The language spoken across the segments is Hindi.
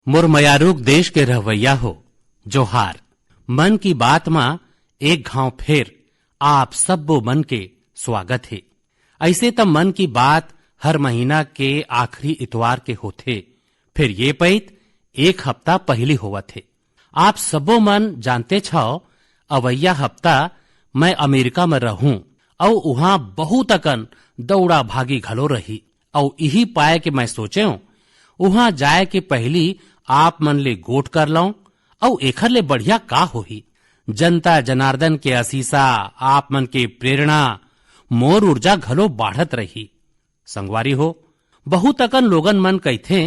मुरमयारूक देश के रहवैया हो जोहार। मन की बात मां एक घाव फेर आप सब्बो मन के स्वागत है। ऐसे त मन की बात हर महीना के आखिरी इतवार के होथे, फिर ये पैत एक हफ्ता पहली होवत है। आप सब्बो मन जानते छो अवैया हफ्ता मैं अमेरिका में रहूं और वहां बहुत अकन दौड़ा भागी घलो रही और यही पाए कि मैं सोचे वहां जाए के पहली आप मन ले गोट कर लऊं और एखर ले बढ़िया का होही। जनता जनार्दन के असीसा आप मन के प्रेरणा मोर ऊर्जा घलो बाढ़त रही। संगवारी हो, बहुत अकन लोगन मन कहथे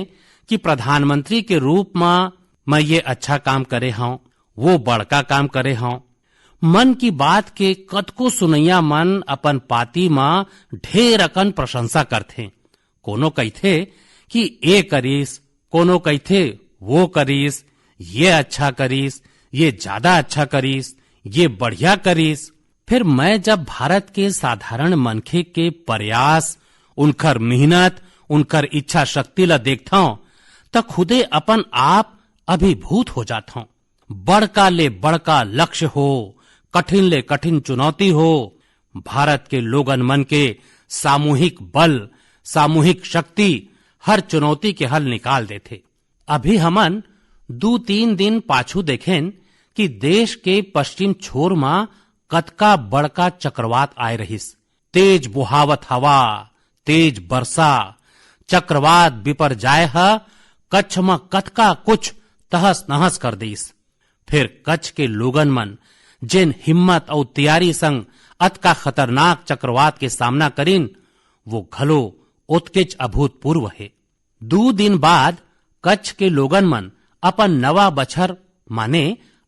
कि प्रधानमंत्री के रूप में मैं ये अच्छा काम करे हूं, वो बड़का काम करे हूं। मन की बात के कतको सुनैया मन अपन पाती मां ढेर अकन प्रशंसा करथे। कोनो कहथे कि ए करीस, कोनो कहथे वो करीस, ये अच्छा करीस, ये ज्यादा अच्छा करीस, ये बढ़िया करीस। फिर मैं जब भारत के साधारण मनखे के प्रयास, उनकर मेहनत, उनकर इच्छा शक्ति ला देखता हूं तो खुदे अपन आप अभिभूत हो जाता हूं। बड़का ले बड़का लक्ष्य हो, कठिन ले कठिन चुनौती हो, भारत के लोगन मन के सामूहिक बल, सामूहिक शक्ति हर चुनौती के हल निकाल देथे। अभी हमन 2-3 दिन पाछू देखें कि देश के पश्चिम छोर में कतका बड़का चक्रवात आए रहिस। तेज बुहावत हवा, तेज बरसा, चक्रवात बिपर जाए ह कच्छ में कतका कुछ तहस नहस कर दीस। फिर कच्छ के लोगन मन जिन हिम्मत और तैयारी संग अतका खतरनाक चक्रवात के सामना करीन, वो घलो उत्किच अभूतपूर्व है। 2 दिन बाद कच्छ के लोगन मन अपन नवा बछर माने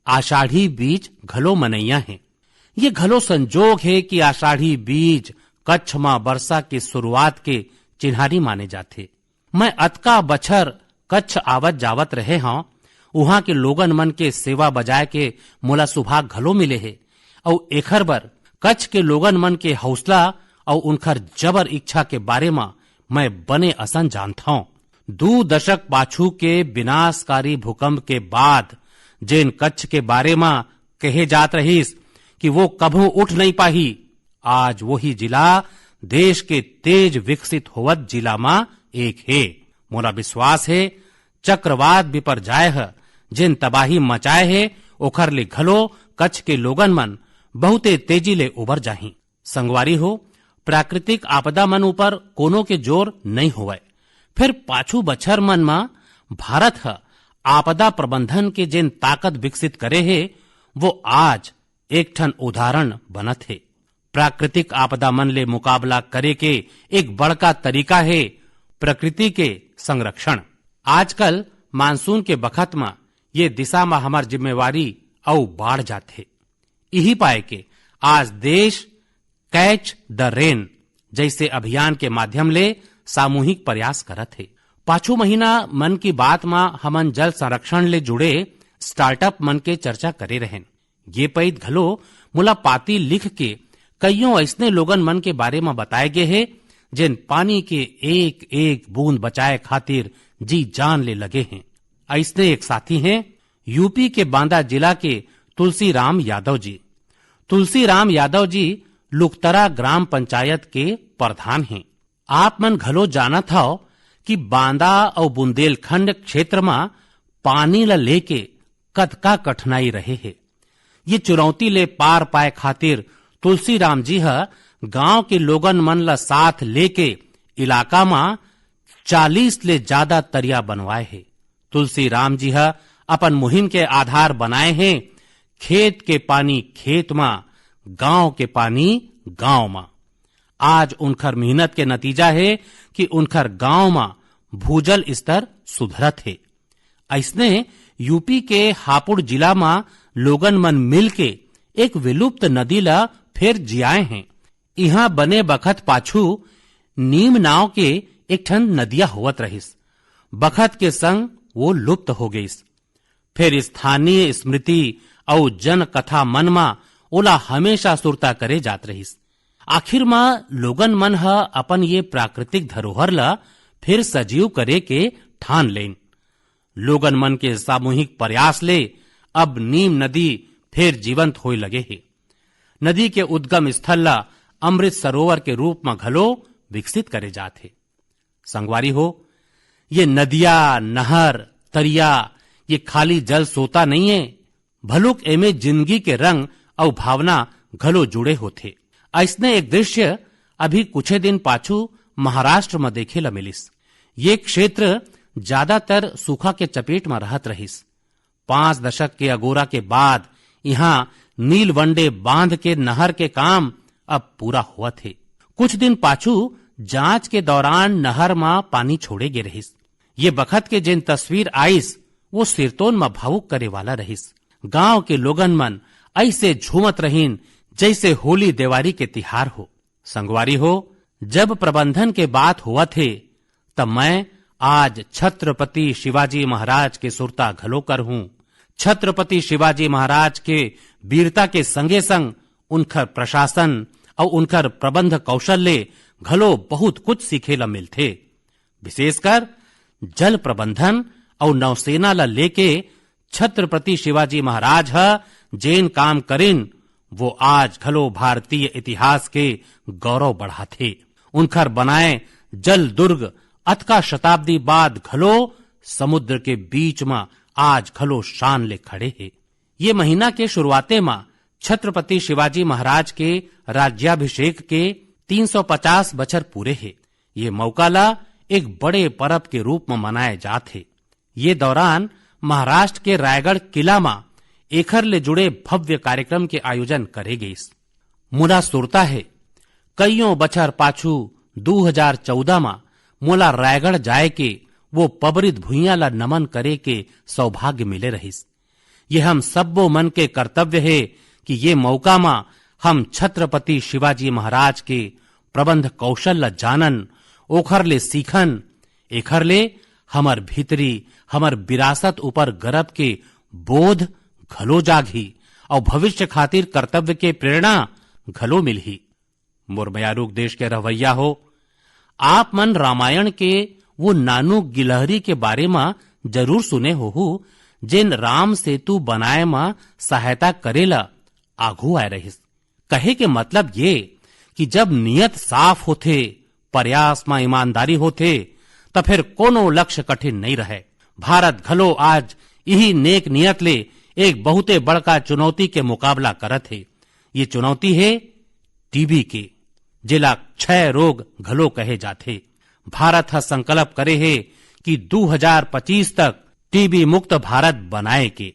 आषाढ़ी बीज घलो मनैया है। ये घलो संजोग है कि आषाढ़ी बीज कच्छ मां वर्षा की शुरुआत के चिन्हारी माने जाते। मैं अतका बछर कच्छ आवत जावत रहे हूं, वहां के लोगन मन के सेवा बजाय के मोला सुभाग घलो मिले है और एखर बर कच्छ के लोगन मन के हौसला और उनकर जबर इच्छा के बारे में मैं बने असन जानता हूं। 2 दशक पाछू के विनाशकारी भूकंप के बाद जिन कच्छ के बारे में कहे जात रहीस कि वो कभू उठ नहीं पाही, आज वही जिला देश के तेज विकसित होवत जिला में एक है। मोरा विश्वास है चक्रवात बिपर जाए है, जिन तबाही मचाए है ओखर ले घलो कच्छ के लोगन मन बहुते तेजी ले उबर जाही। संगवारी हो, प्राकृतिक आपदा मन ऊपर कोनो के जोर नहीं होवे। फिर पाछू बछर मन में भारत है आपदा प्रबंधन के जिन ताकत विकसित करे है वो आज एक ठन उदाहरण बनत है। प्राकृतिक आपदा मन ले मुकाबला करे के एक बड़का तरीका है प्रकृति के संरक्षण। आजकल मानसून के बखत में ये दिशा में हमार जिम्मेवारी औ बाढ़ जाते। यही पाए के आज देश कैच द रेन जैसे अभियान के माध्यम ले सामूहिक प्रयास करत है। पाछू महीना मन की बात में हमन जल संरक्षण ले जुड़े स्टार्टअप मन के चर्चा करे रहें। ये पैद घलो मुला पाती लिख के कईयों ऐसने लोगन मन के बारे में बताए गए हैं जिन पानी के एक एक बूंद बचाए खातिर जी जान ले लगे हैं। ऐसने एक साथी हैं यूपी के बांदा जिला के तुलसीराम यादव जी। तुलसीराम यादव जी लुकतरा ग्राम पंचायत के प्रधान हैं। आप मन घलो जानत हो कि बांदा और बुंदेलखंड क्षेत्र में पानी ला लेके कतका कठिनाई रहे है। ये चुनौती ले पार पाए खातिर तुलसीराम जी ह गांव के लोगन मन ला साथ लेके इलाका में 40 ले ज्यादा तरिया बनवाए है। तुलसीराम जी ह अपन मुहिम के आधार बनाए हैं खेत के पानी खेत में, गांव के पानी गांव में। आज उनकर मेहनत के नतीजा है कि उनकर गांव में भूजल स्तर सुधरत है। ऐसने यूपी के हापुड़ जिला में लोगन मन मिल के एक विलुप्त नदी ला फिर जियाए हैं। यहाँ बने बखत पाछू नीम नाव के एक ठन नदिया होवत रहिस, बखत के संग वो लुप्त हो गईस। फिर स्थानीय स्मृति और जन कथा मन में ओला हमेशा सुरता करे जात रहिस। आखिर में लोगन मन ह अपन ये प्राकृतिक धरोहर ला फिर सजीव करे के ठान लेन। लोगन मन के सामूहिक प्रयास ले अब नीम नदी फिर जीवंत होए लगे है। नदी के उद्गम स्थल ला अमृत सरोवर के रूप में घलो विकसित करे जाते। संगवारी हो, ये नदिया, नहर, तरिया ये खाली जल सोता नहीं है, भलुक एमे जिंदगी के रंग और भावना घलो जुड़े होते। ऐसने एक दृश्य अभी कुछ दिन पाछू महाराष्ट्र में देखे ला मिलिस। ये क्षेत्र ज्यादातर सूखा के चपेट में रहत रहिस। 5 दशक के अगोरा के बाद यहाँ नीलवंडे बांध के नहर के काम अब पूरा हुआ थे। कुछ दिन पाछू जांच के दौरान नहर में पानी छोड़े गे रहिस। ये बखत के जिन तस्वीर आईस वो सिरतोन में भावुक करे वाला रहिस। गांव के लोगन मन ऐसे झूमत रहीन जैसे होली देवारी के तिहार हो। संगवारी हो, जब प्रबंधन के बात हुआ थे तब मैं आज छत्रपति शिवाजी महाराज के सुरता घलो कर हूं। छत्रपति शिवाजी महाराज के वीरता के संगे संग उनकर प्रशासन और उनकर प्रबंध कौशल ले घलो बहुत कुछ सीखे ला मिलते। विशेषकर जल प्रबंधन और नौसेना ला लेके छत्रपति शिवाजी महाराज जेन काम करिन वो आज घलो भारतीय इतिहास के गौरव बढ़ाते। उनकर बनाए जल दुर्ग अतका शताब्दी बाद घलो समुद्र के बीच में आज घलो शान ले खड़े है। ये महीना के शुरुआते में छत्रपति शिवाजी महाराज के राज्याभिषेक के 350 बछर पूरे है। ये मौका ला एक बड़े पर्व के रूप में मनाए जाते। ये दौरान महाराष्ट्र के रायगढ़ किला में एखर ले जुड़े भव्य कार्यक्रम के आयोजन करे गए। मुला सुरता है कईयों बछर पाछू 2014 में मोला रायगढ़ जाए के वो पबरित भुइयां ला नमन करे के सौभाग्य मिले रहिस। ये हम सब्बो मन के कर्तव्य है कि ये मौका में हम छत्रपति शिवाजी महाराज के प्रबंध कौशल ला जानन, ओखर ले सीखन, एखर ले हमर भीतरी हमर विरासत ऊपर गर्व के बोध घलो जागी और भविष्य खातिर कर्तव्य के प्रेरणा घलो मिलही। मोर बयारूक देश के रवैया हो, आप मन रामायण के वो नानू गिलहरी के बारे में जरूर सुने हो जिन राम सेतु बनाए में सहायता करेला आघू आए रहिस। कहे के मतलब ये कि जब नियत साफ होथे, प्रयास में ईमानदारी होथे तो फिर कोनो लक्ष्य कठिन नहीं रहे। भारत घलो आज यही नेक नियत ले एक बहुते बड़का चुनौती के मुकाबला करत है। ये चुनौती है टीबी के, जिला क्षय रोग घलो कहे जाते। भारत हा संकल्प करे है कि 2025 तक टीबी मुक्त भारत बनाए के।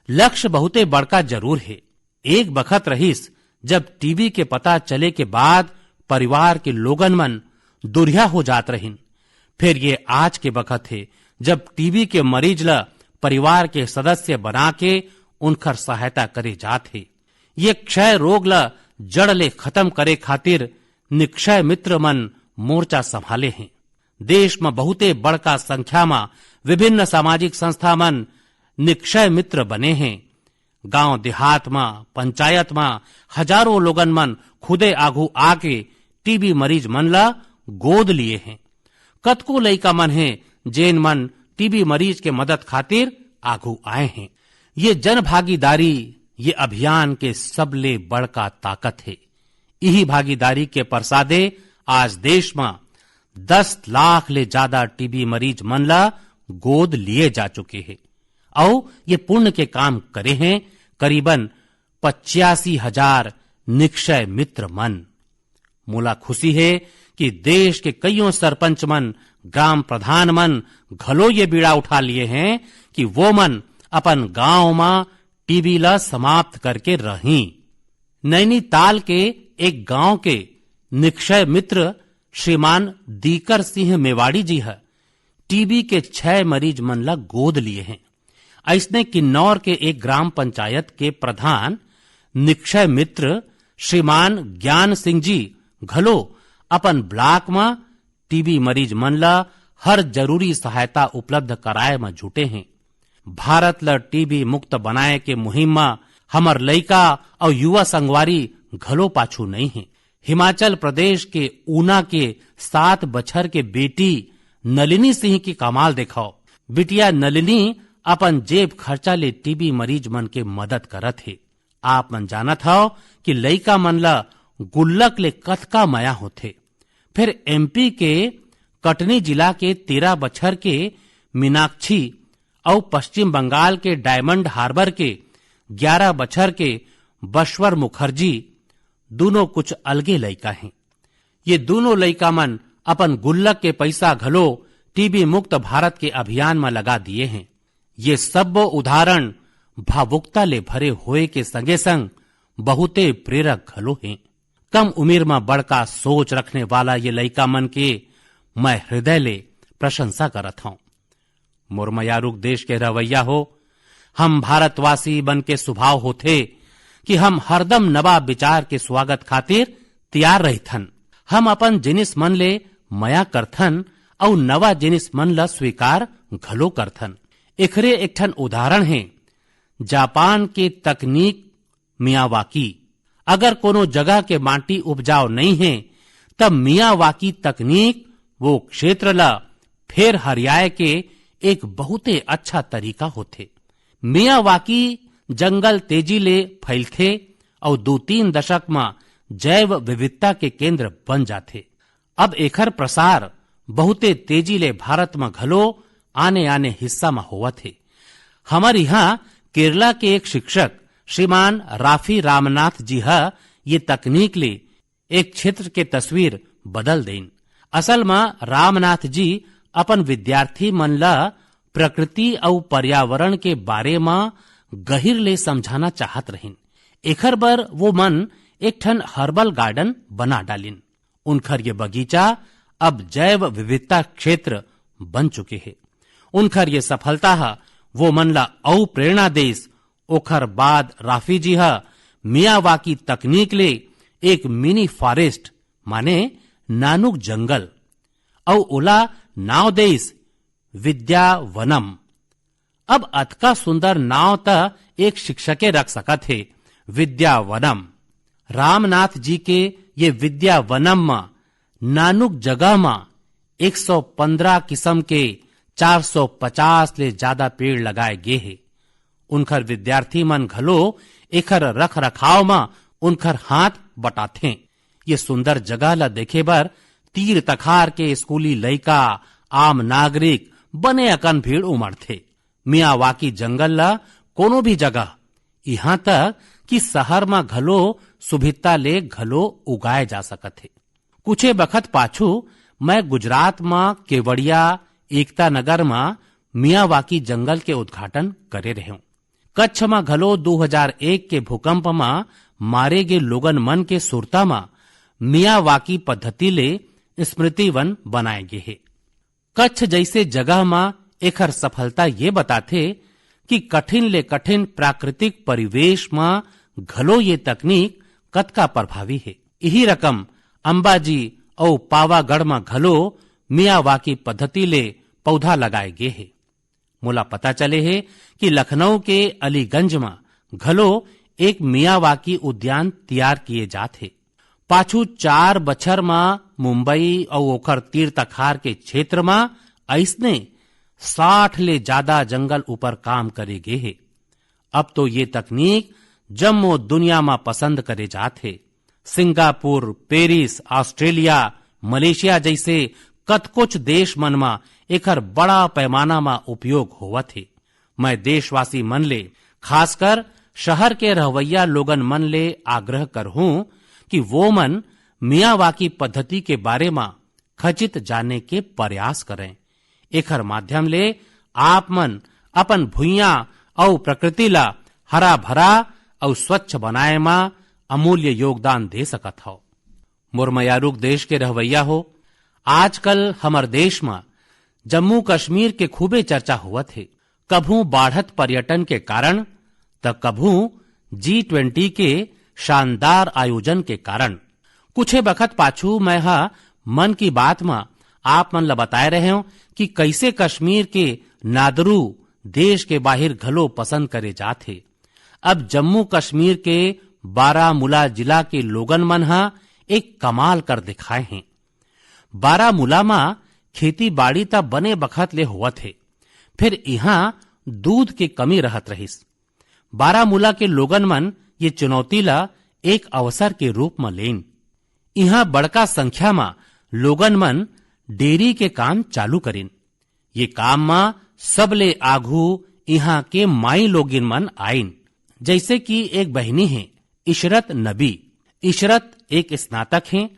लक्ष्य बहुते बड़का जरूर है। एक बखत रहीस जब टीबी के पता चले के बाद परिवार के लोगन मन दुरिया हो जात रहीन। फिर ये आज के बखत है जब टीबी के मरीज ला परिवार के सदस्य बना के उनकर सहायता करे जात है। ये क्षय रोग ला जड़ ले खत्म करे खातिर निक्षय मित्र मन मोर्चा संभाले हैं। देश में बहुते बड़का संख्या में विभिन्न सामाजिक संस्था मन निक्षय मित्र बने हैं। गांव देहात में, पंचायत में हजारों लोगन मन खुदे आगू आके टीबी मरीज मन ला गोद लिए हैं। कतको लइका मन है जेन मन टीबी मरीज के मदद खातिर आगू आए हैं। ये जन भागीदारी ये अभियान के सबले बड़का ताकत है। यही भागीदारी के प्रसादे आज देश में 10 लाख ले ज्यादा टीबी मरीज मन ला गोद लिए जा चुके हैं और ये पुण्य के काम करे हैं करीबन 85,000 निक्षय मित्र मन। मोला खुशी है कि देश के कईयों सरपंच मन, ग्राम प्रधान मन घलो ये बीड़ा उठा लिए हैं कि वो मन अपन गांव में टीबी ला समाप्त करके रही। नैनीताल के एक गांव के निक्षय मित्र श्रीमान दीकर सिंह मेवाड़ी जी है टीबी के 6 मरीज मन ला गोद लिए हैं। ऐसने किन्नौर के एक ग्राम पंचायत के प्रधान निक्षय मित्र श्रीमान ज्ञान सिंह जी घलो अपन ब्लॉक में टीबी मरीज मन ला हर जरूरी सहायता उपलब्ध कराए में जुटे हैं। भारत ला टीबी मुक्त बनाए के मुहिम में हमर लइका और युवा संगवारी घलो पाछू नहीं है। हिमाचल प्रदेश के ऊना के 7 बछर के बेटी नलिनी सिंह की कमाल देखाओ। बिटिया नलिनी अपन जेब खर्चा ले टीबी मरीज मन के मदद करत हे। आप मन जानत हव कि लइका मन ला गुल्लक ले कतका माया होथे। फिर एमपी के कटनी जिला के 13 बछर के मीनाक्षी और पश्चिम बंगाल के डायमंड हार्बर के 11 बछर के बश्वर मुखर्जी दोनों कुछ अलगे लइका हैं। ये दोनों लइका मन अपन गुल्लक के पैसा घलो टीबी मुक्त भारत के अभियान में लगा दिए हैं। ये सब उदाहरण भावुकता ले भरे हुए के संगे संग बहुते प्रेरक घलो हैं। कम उम्र में बड़का सोच रखने वाला ये लइका मन के मैं हृदय ले प्रशंसा करत हूं। मुरमयारुक देश के रवैया हो, हम भारतवासी बन के स्वभाव होथे कि हम हरदम नवा विचार के स्वागत खातिर तैयार रहथन। हम अपन जिनिस मन ले मया करथन और नवा जिनिस मन ला स्वीकार घलो करथन। एखरे एक ठन उदाहरण है जापान के तकनीक मियावाकी। अगर कोनो जगह के माटी उपजाऊ नहीं है तब मियावाकी तकनीक वो क्षेत्र ला फिर हरियाए के एक बहुते अच्छा तरीका होथे। मियावाकी जंगल तेजी ले फैलथे और 2-3 दशक में जैव विविधता के केंद्र बन जाथे। अब एखर प्रसार बहुते तेजी ले भारत में घलो आने आने हिस्सा में होवत है। हमारे यहाँ केरला के एक शिक्षक श्रीमान राफी रामनाथ जी ये तकनीक ले एक क्षेत्र के तस्वीर बदल देन। असल में रामनाथ जी अपन विद्यार्थी मन ला प्रकृति और पर्यावरण के बारे में गहिर ले समझाना चाहत रहिन। एखर बर वो मन एक ठन हर्बल गार्डन बना डालिन। उनखर ये बगीचा अब जैव विविधता क्षेत्र बन चुके हैं। उनखर ये सफलता वो मन ला औ प्रेरणा देस। ओखर बाद राफी जी मियावाकी तकनीक ले एक मिनी फॉरेस्ट माने नानुक जंगल और ओला नाव देस विद्या वनम। अब अतका सुंदर नाव त एक शिक्षके रख सकत है विद्या वनम। रामनाथ जी के ये विद्या वनम में नानुक जगह में 115 किस्म के 450 ले ज्यादा पेड़ लगाए गे हैं। उनखर विद्यार्थी मन घलो एखर रख रखाव में उनखर हाथ बटाथे। ये सुंदर जगह ला देखे बर तीर तखार के स्कूली लइका आम नागरिक बने अकन भीड़ उमड़थे। मियावाकी जंगल ला कोनो भी जगह यहाँ तक कि शहर में घलो सुभिता ले घलो उगाए जा सकत है। कुछ बखत पाछू मैं गुजरात में केवड़िया एकता नगर में मियावाकी जंगल के उद्घाटन करे रहे हूं। कच्छ में घलो 2001 के भूकंप में मारे गए लोगन मन के सुरता में मियावाकी पद्धति ले स्मृति वन बनाए गए है। कच्छ जैसे जगह में एखर सफलता ये बताथे कि कठिन ले कठिन प्राकृतिक परिवेश में घलो ये तकनीक कतका प्रभावी है। यही रकम अंबाजी और पावागढ़ में घलो मियावाकी पद्धति ले पौधा लगाए गए है। मोला पता चले है कि लखनऊ के अलीगंज में घलो एक मियावाकी उद्यान तैयार किए जाते। पाछू 4 बछर में मुंबई और ओखर तीर तखार के क्षेत्र में ऐसने 60 ले ज्यादा जंगल ऊपर काम करे गे है। अब तो ये तकनीक जम्मो दुनिया में पसंद करे जाते। सिंगापुर, पेरिस, ऑस्ट्रेलिया, मलेशिया जैसे कतकुछ देश मन में एकर बड़ा पैमाना में उपयोग होवत है। मैं देशवासी मन ले खासकर शहर के रहवैया लोगन मन ले आग्रह करहूं कि वो मन मियावाकी पद्धति के बारे में खचित जानने के प्रयास करें। एकर माध्यम ले आप मन अपन भुइया और प्रकृति ला हरा भरा और स्वच्छ बनाए में अमूल्य योगदान दे सकत हो। मुरमयारुक देश के रहवैया हो, आजकल हमार देश में जम्मू कश्मीर के खूबे चर्चा हुआ थे। कभू बाढ़त पर्यटन के कारण तो कभू G20 के शानदार आयोजन के कारण। कुछ बखत पाछू मैं मन की बात में आप मन ला बताए रहे हूं कि कैसे कश्मीर के नादरू देश के बाहर घलो पसंद करे जाते। अब जम्मू कश्मीर के बारामूला जिला के लोगन मन एक कमाल कर दिखाए हैं। बारामूला में खेती बाड़ी ता बने बखत ले हुआ थे, फिर यहाँ दूध के कमी रहत रहिस। बारामूला के लोगन मन ये चुनौती ला एक अवसर के रूप में लेन। यहाँ बड़का संख्या में लोगन मन डेयरी के काम चालू करेन। ये काम में सबले आघू यहाँ के माई लोगिन मन आइन। जैसे कि एक बहनी है इशरत नबी। इशरत एक स्नातक हैं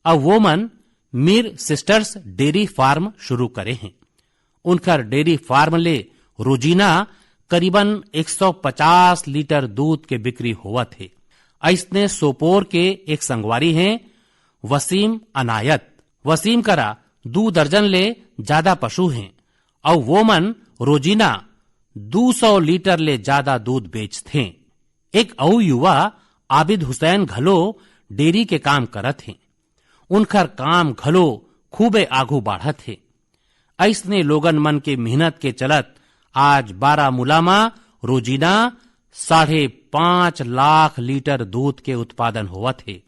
और वो मन मीर सिस्टर्स डेयरी फार्म शुरू करे हैं। उनका डेयरी फार्म ले रोजीना करीबन 150 लीटर दूध के बिक्री होवत है। ऐसने सोपोर के एक संगवारी हैं वसीम अनायत। वसीम करा 2 दर्जन ले ज्यादा पशु हैं और वो मन रोजीना 200 लीटर ले ज्यादा दूध बेचते। एक और युवा आबिद हुसैन घलो डेयरी के काम करत हैं। उनकर काम घलो खूबे आगू बढ़त है। ऐसने लोगन मन के मेहनत के चलत आज बारामूला में रोजीना 5.5 लाख लीटर दूध के उत्पादन होवत है।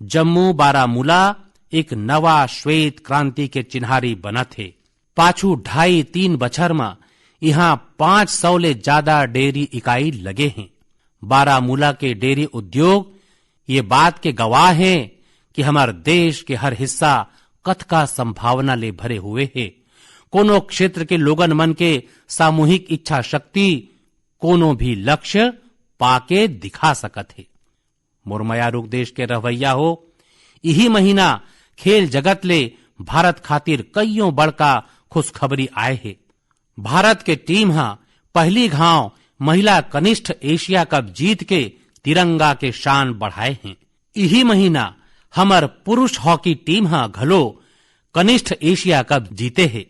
जम्मू बारामूला एक नवा श्वेत क्रांति के चिन्हारी बनत है। पाछू 2.5-3 बछर में यहाँ 500 ले ज्यादा डेयरी इकाई लगे हैं। बारामूला के डेयरी उद्योग ये बात के गवाह हैं कि हमारे देश के हर हिस्सा कथका संभावना ले भरे हुए है। कोनो क्षेत्र के लोगन मन के सामूहिक इच्छा शक्ति कोनो भी लक्ष्य पाके दिखा सकत है। मुरमयारुक देश के रवैया हो। यही महीना खेल जगत ले भारत खातिर कईयों बड़का खुशखबरी आए है। भारत के टीम पहली घाव महिला कनिष्ठ एशिया कप जीत के तिरंगा के शान बढ़ाए हैं। यही महीना हमर पुरुष हॉकी टीम घलो कनिष्ठ एशिया कप जीते है।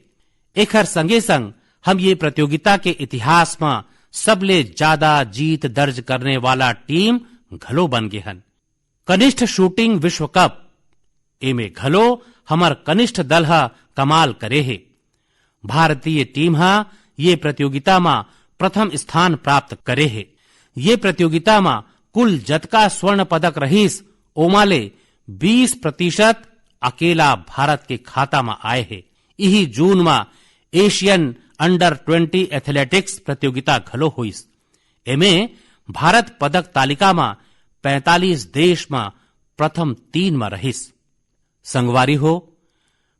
एकर संगे संग हम ये प्रतियोगिता के इतिहास में सबले ज्यादा जीत दर्ज करने वाला टीम घलो बन गए हन। कनिष्ठ शूटिंग विश्व कप एमे घलो हमर कनिष्ठ दल कमाल करे है। भारतीय टीम ये प्रतियोगिता में प्रथम स्थान प्राप्त करे है। ये प्रतियोगिता में कुल जतका स्वर्ण पदक रहीस ओमाले 20% अकेला भारत के खाता में आए है। यही जून में एशियन अंडर 20 एथलेटिक्स प्रतियोगिता घलो हुईस। एमे भारत पदक तालिका में 45 देश में प्रथम 3 में रहीस। संगवारी हो,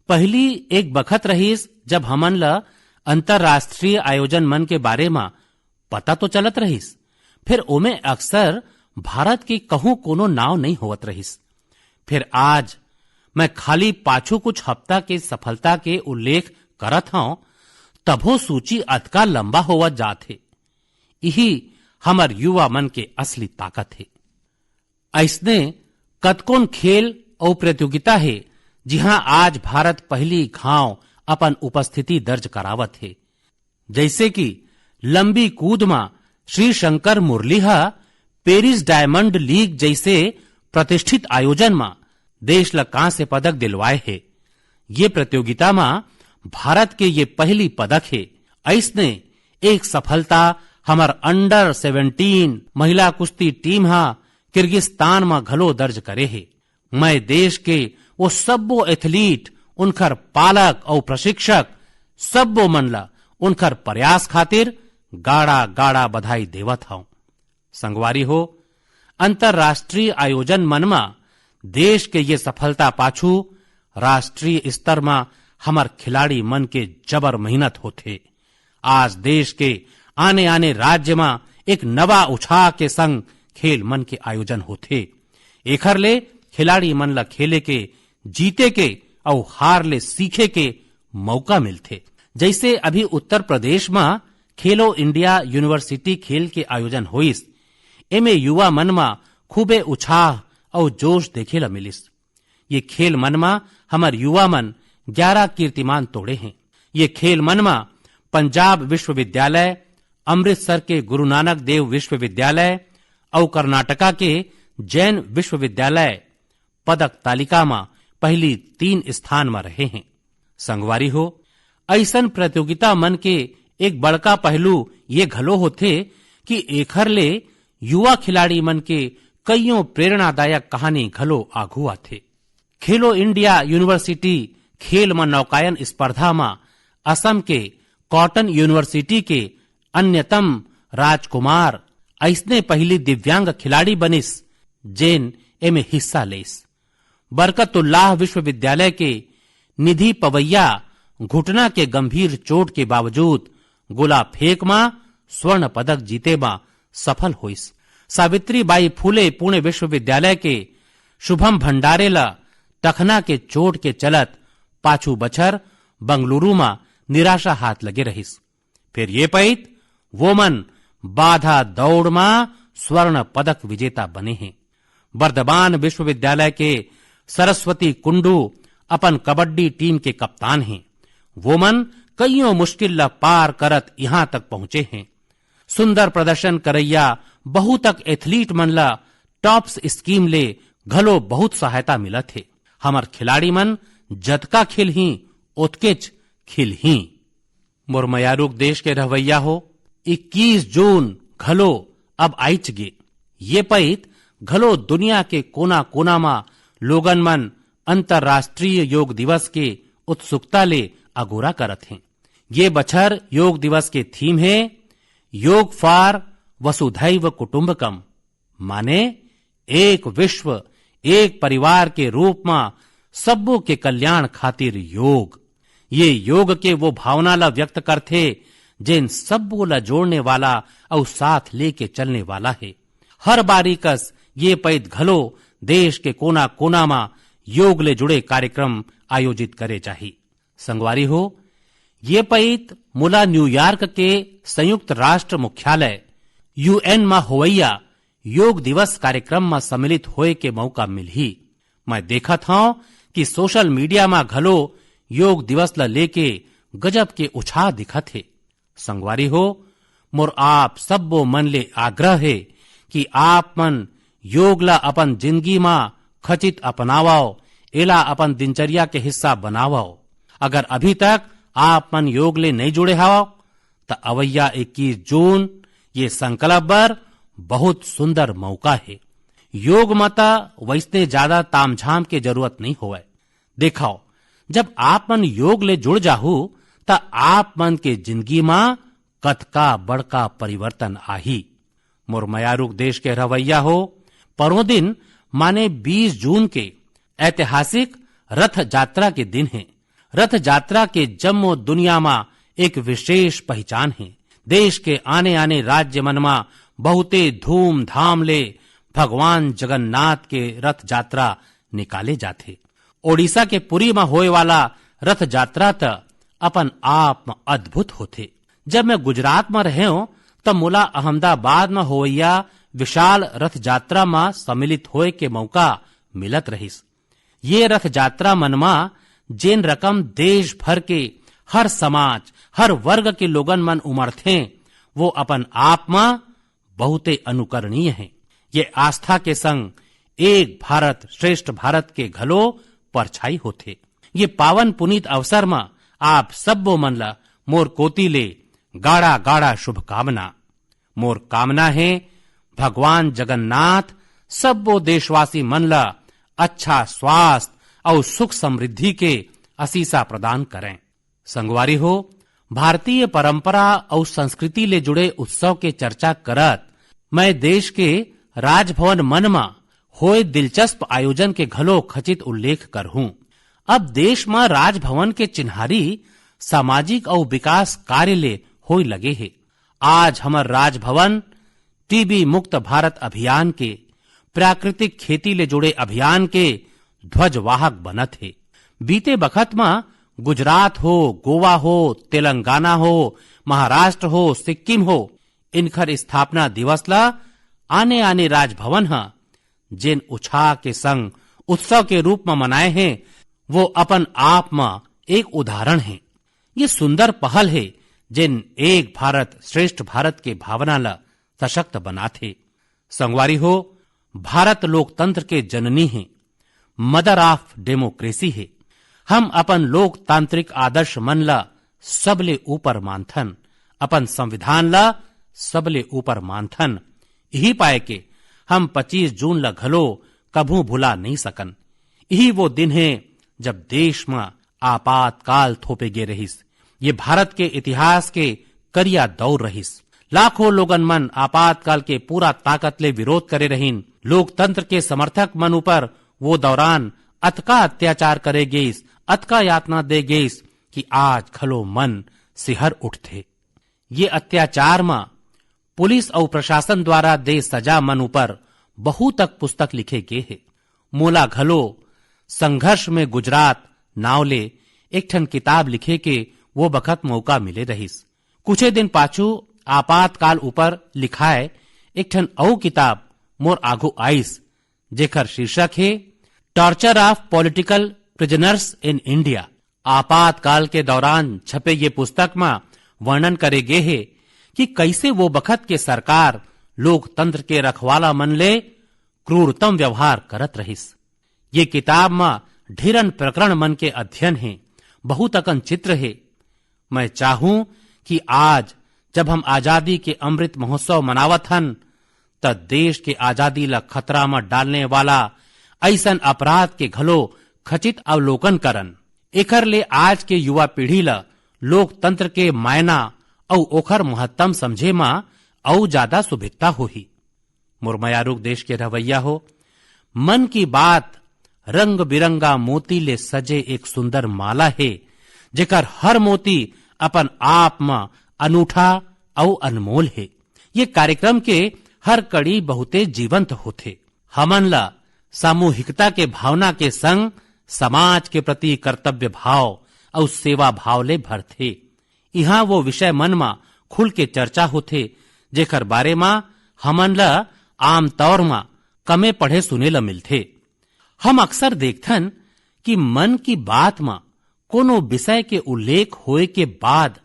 पहली एक बखत रहीस जब हमन ला अंतरराष्ट्रीय आयोजन मन के बारे में पता तो चलत रहीस, फिर ओमे अक्सर भारत की कहूं कोनो नाव नहीं होवत रहीस। फिर आज मैं खाली पाछू कुछ हफ्ता के सफलता के उल्लेख करत हूं, तभो सूची अतका लंबा होवत जात है। यही हमर युवा मन के असली ताकत है। ऐसने कतकोन खेल और प्रतियोगिता है जिहां आज भारत पहली घाव अपन उपस्थिति दर्ज करावत है। जैसे कि लंबी कूद में श्री शंकर मुरली पेरिस डायमंड लीग जैसे प्रतिष्ठित आयोजन में देश ला कांस्य पदक दिलवाए है। ये प्रतियोगिता में भारत के ये पहली पदक है। ऐसने एक सफलता हमार अंडर 17 महिला कुश्ती टीम किर्गिस्तान में घलो दर्ज करे है। मैं देश के वो सबो एथलीट, उनकर पालक और प्रशिक्षक सबो मन ला उनकर प्रयास खातिर गाड़ा गाड़ा बधाई देवत हूं। संगवारी हो, अंतरराष्ट्रीय आयोजन मन में देश के ये सफलता पाछू राष्ट्रीय स्तर में हमार खिलाड़ी मन के जबर मेहनत होते। आज देश के आने आने राज्य में एक नवा उत्साह के संग खेल मन के आयोजन होते। एखर ले खिलाड़ी मन ला खेले के, जीते के और हार ले सीखे के मौका मिलते। जैसे अभी उत्तर प्रदेश में खेलो इंडिया यूनिवर्सिटी खेल के आयोजन होइस। एमे युवा मन में खूबे उत्साह और जोश देखे ला मिलिस। ये खेल मन में हमार युवा मन 11 कीर्तिमान तोड़े हैं। ये खेल मन में पंजाब विश्वविद्यालय, अमृतसर के गुरु नानक देव विश्वविद्यालय और कर्नाटका के जैन विश्वविद्यालय पदक तालिका में पहली 3 स्थान में रहे हैं। संगवारी हो, ऐसन प्रतियोगिता मन के एक बड़का पहलू ये घलो होते कि एखर ले युवा खिलाड़ी मन के कईयों प्रेरणादायक कहानी घलो आघू आथे। खेलो इंडिया यूनिवर्सिटी खेल में नौकायन स्पर्धा में असम के कॉटन यूनिवर्सिटी के अन्यतम राजकुमार ऐसने पहली दिव्यांग खिलाड़ी बनिस जेन एमे हिस्सा लेस। बरकतुल्लाह विश्वविद्यालय के निधि पवैया घुटना के गंभीर चोट के बावजूद गोला फेंक में स्वर्ण पदक जीते में सफल हुईस। सावित्रीबाई फूले पुणे विश्वविद्यालय के शुभम भंडारेला टखना के चोट के चलत पाछू बछर बंगलुरु में निराशा हाथ लगे रहिस। फिर ये पैत वोमन बाधा दौड़ में स्वर्ण पदक विजेता बने हैं। बर्दवान विश्वविद्यालय के सरस्वती कुंडू अपन कबड्डी टीम के कप्तान हैं। वोमन कईयों मुश्किल ला पार करत यहां तक पहुंचे हैं। सुंदर प्रदर्शन करैया बहुतक एथलीट मन ला टॉप्स स्कीम ले घलो बहुत सहायता मिलत है। हमर खिलाड़ी मन जतका खिल ही ओतकेच खिल ही। मुरमयारुक देश के रहवैया हो 21 जून घलो अब आइच गे। ये पैत घलो दुनिया के कोना कोना में लोगन मन अंतर्राष्ट्रीय योग दिवस के उत्सुकता ले अगोरा करत हैं। ये बछर योग दिवस के थीम है योग फॉर वसुधैव कुटुंबकम, माने एक विश्व एक परिवार के रूप में सबों के कल्याण खातिर योग। ये योग के वो भावना ला व्यक्त करते जिन सबों ला जोड़ने वाला और साथ लेके चलने वाला है। हर बारी कस ये पैद घलो देश के कोना कोना में योग ले जुड़े कार्यक्रम आयोजित करे चाहिए। संगवारी हो ये पैत मुला न्यूयॉर्क के संयुक्त राष्ट्र मुख्यालय यूएन में होवैया योग दिवस कार्यक्रम में सम्मिलित होए के मौका मिल ही। मैं देखा था कि सोशल मीडिया में घलो योग दिवस ला लेके गजब के उत्साह दिखत है। संगवारी हो मोर आप सबो मन ले आग्रह है कि आप मन योग ला अपन जिंदगी में खचित अपनावाओ, एला अपन दिनचर्या के हिस्सा बनावाओ। अगर अभी तक आप मन योग ले नहीं जुड़े हाओ तो अवैया 21 जून ये संकल्प बर बहुत सुंदर मौका है। योग माता वैसने ज्यादा तामझाम के जरूरत नहीं होवे। देखाओ जब आप मन योग ले जुड़ जाहू तो आप मन के जिंदगी में कतका बड़का परिवर्तन आही। मुरमयारुक देश के रवैया हो परों दिन माने 20 जून के ऐतिहासिक रथ यात्रा के दिन है। रथ यात्रा के जम्मो दुनिया में एक विशेष पहचान है। देश के आने आने राज्य मन में बहुते धूमधाम ले भगवान जगन्नाथ के रथ यात्रा निकाले जाते। ओडिशा के पुरी में होए वाला रथ यात्रा त अपन आप में अद्भुत होते। जब मैं गुजरात में रहे हूं तब मुला अहमदाबाद में होवैया विशाल रथ यात्रा में सम्मिलित होए के मौका मिलत रहिस। ये रथ यात्रा मनमा जेन रकम देश भर के हर समाज हर वर्ग के लोगन मन उमड़ते वो अपन आप में बहुते अनुकरणीय है। ये आस्था के संग एक भारत श्रेष्ठ भारत के घलो परछाई होते। ये पावन पुनीत अवसर में आप सबो मन ला मोर कोती ले गाड़ा गाड़ा शुभकामना। मोर कामना है भगवान जगन्नाथ सबो देशवासी मन ला अच्छा स्वास्थ्य और सुख समृद्धि के आशीषा प्रदान करें। संगवारी हो भारतीय परंपरा और संस्कृति ले जुड़े उत्सव के चर्चा करत मैं देश के राजभवन मन में होए दिलचस्प आयोजन के घलो खचित उल्लेख करहूं। अब देश में राजभवन के चिन्हारी सामाजिक और विकास कार्य ले होए लगे है। आज हमार राजभवन टीबी मुक्त भारत अभियान के प्राकृतिक खेती ले जुड़े अभियान के ध्वजवाहक बनत है। बीते बखत में गुजरात हो, गोवा हो, तेलंगाना हो, महाराष्ट्र हो, सिक्किम हो, इनखर स्थापना दिवस ला आने आने राजभवन हा जिन उत्साह के संग उत्सव के रूप में मनाए हैं वो अपन आप में एक उदाहरण है। ये सुंदर पहल है जिन एक भारत श्रेष्ठ भारत के भावना ला सशक्त बनाते। संगवारी हो भारत लोकतंत्र के जननी है, मदर ऑफ डेमोक्रेसी है। हम अपन लोकतांत्रिक आदर्श मन ला सबले ऊपर मानथन, अपन संविधान ला सबले ऊपर मानथन। यही पाए के हम 25 जून ला घलो कभू भुला नहीं सकन। यही वो दिन है जब देश में आपातकाल थोपे गे रहिस। ये भारत के इतिहास के करिया दौर रहिस। लाखों लोगन मन आपातकाल के पूरा ताकत ले विरोध करे रहीन। लोकतंत्र के समर्थक मन ऊपर वो दौरान अतका अत्याचार करे गईस, अतका यातना दे गईस कि आज खलो मन सिहर उठथे। ये अत्याचार में पुलिस और प्रशासन द्वारा दे सजा मन ऊपर बहुत तक पुस्तक लिखे गए है। मोला घलो संघर्ष में गुजरात नाव ले एक ठन किताब लिखे के वो बखत मौका मिले रहीस। कुछ दिन पाछू आपातकाल ऊपर लिखाए एक ठन औ किताब मोर आगू आइस, जेकर शीर्षक है torture of political prisoners in India. आपातकाल के दौरान छपे ये पुस्तक में वर्णन करे गए है कि कैसे वो बखत के सरकार लोकतंत्र के रखवाला मन ले क्रूरतम व्यवहार करत रहिस। ये किताब में ढेरन प्रकरण मन के अध्ययन है, बहुत अकन चित्र है। मैं चाहूं कि आज जब हम आजादी के अमृत महोत्सव मनावत हन त देश के आजादी ला खतरा में डालने वाला ऐसन अपराध के घलो खचित अवलोकन करन। एकर ले आज के युवा पीढ़ी ला लोकतंत्र के मायना और ओखर महत्तम समझे में और ज्यादा सुभिता होही। मुरमयारूक देश के रवैया हो। मन की बात रंग बिरंगा मोती ले सजे एक सुंदर माला है, जेकर हर मोती अपन आप में अनूठा और अनमोल है। ये कार्यक्रम के हर कड़ी बहुते जीवंत होथे। हमन ला सामूहिकता के भावना के संग समाज के प्रति कर्तव्य भाव और सेवा भाव ले भरथे। यहाँ वो विषय मन में खुल के चर्चा होथे, जेकर बारे में हमन ला आमतौर में कमे पढ़े सुने ला मिलथे। हम अक्सर देखथन कि मन की बात में कोनो विषय के उल्लेख होए के बाद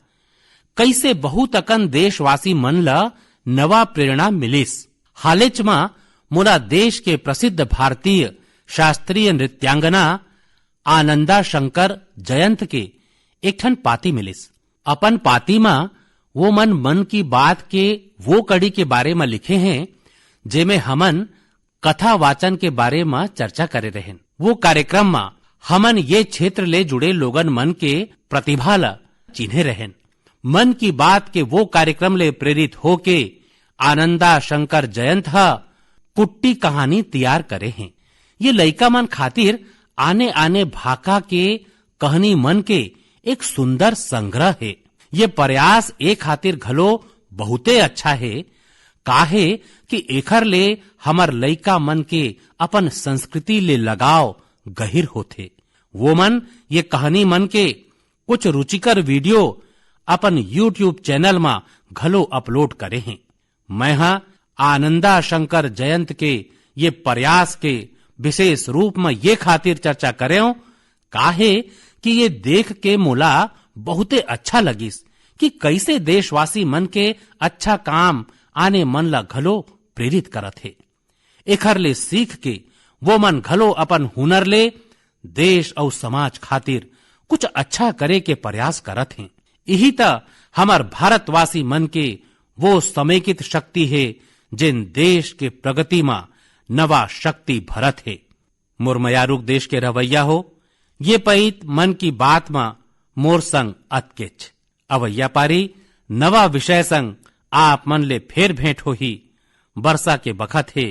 कैसे बहुत अकन देशवासी मन ला नवा प्रेरणा मिलिस। हालेच में मोला देश के प्रसिद्ध भारतीय शास्त्रीय नृत्यांगना आनंदा शंकर जयंत के एक ठन पाती मिलिस। अपन पाती में वो मन की बात के वो कड़ी के बारे में लिखे हैं, जेमे हमन कथा वाचन के बारे में चर्चा करे रहें। वो कार्यक्रम में हमन ये क्षेत्र ले जुड़े लोगन मन के प्रतिभा ला चिन्हे रहें। मन की बात के वो कार्यक्रम ले प्रेरित होके आनंदा शंकर जयंत कुट्टी कहानी तैयार करे हैं। ये लइका मन खातिर आने आने भाका के कहानी मन के एक सुंदर संग्रह है। ये प्रयास एक खातिर घलो बहुते अच्छा है, काहे कि एखर ले हमर लइका मन के अपन संस्कृति ले लगाव गहिर होथे। वो मन ये कहानी मन के कुछ रुचिकर वीडियो अपन YouTube चैनल में घलो अपलोड करे हैं। मैं आनंदा शंकर जयंत के ये प्रयास के विशेष रूप में ये खातिर चर्चा करे हूं, काहे कि ये देख के मोला बहुते अच्छा लगिस कि कैसे देशवासी मन के अच्छा काम आने मन ला घलो प्रेरित करत है। एखर ले सीख के वो मन घलो अपन हुनर ले देश और समाज खातिर कुछ अच्छा करे के प्रयास करत हैं। यही त हमर भारतवासी मन के वो समेकित शक्ति है, जिन देश के प्रगति में नवा शक्ति भरत है। मुरमयारूक देश के रवैया हो। ये पैत मन की बात में मोर संग अतकेच अवैया पारी नवा विषय संग आप मन ले फेर भेंट हो ही। वर्षा के बखत है,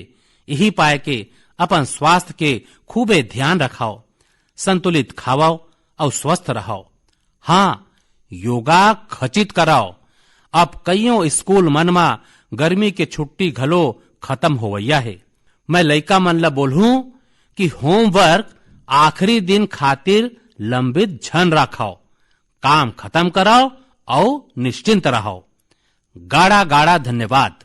यही पाए के अपन स्वास्थ्य के खूबे ध्यान रखाओ, संतुलित खावाओ और स्वस्थ रहो। हाँ, योगा खचित कराओ। अब कईयों स्कूल मन में गर्मी के छुट्टी घलो खत्म होवैया है। मैं लइका मन ला बोलूं कि होमवर्क आखिरी दिन खातिर लंबित झन रखाओ, काम खत्म कराओ और निश्चिंत रहो। गाढ़ा गाढ़ा धन्यवाद।